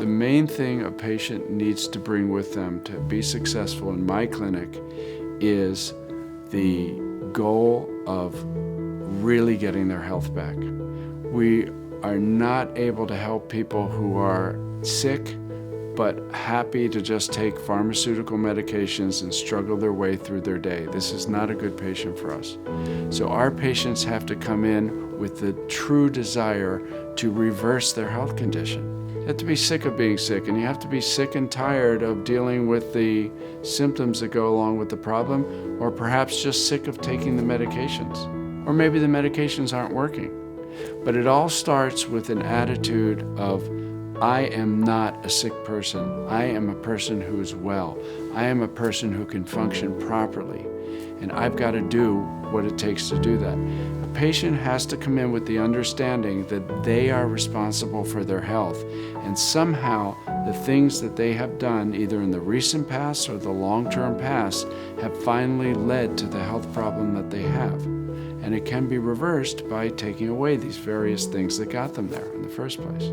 The main thing a patient needs to bring with them to be successful in my clinic is the goal of really getting their health back. We are not able to help people who are sick but happy to just take pharmaceutical medications and struggle their way through their day. This is not a good patient for us. So our patients have to come in with the true desire to reverse their health condition. You have to be sick of being sick, and you have to be sick and tired of dealing with the symptoms that go along with the problem, or perhaps just sick of taking the medications. Or maybe the medications aren't working. But it all starts with an attitude of, I am not a sick person. I am a person who is well. I am a person who can function properly. And I've got to do what it takes to do that. A patient has to come in with the understanding that they are responsible for their health. And somehow the things that they have done, either in the recent past or the long-term past, have finally led to the health problem that they have. And it can be reversed by taking away these various things that got them there in the first place.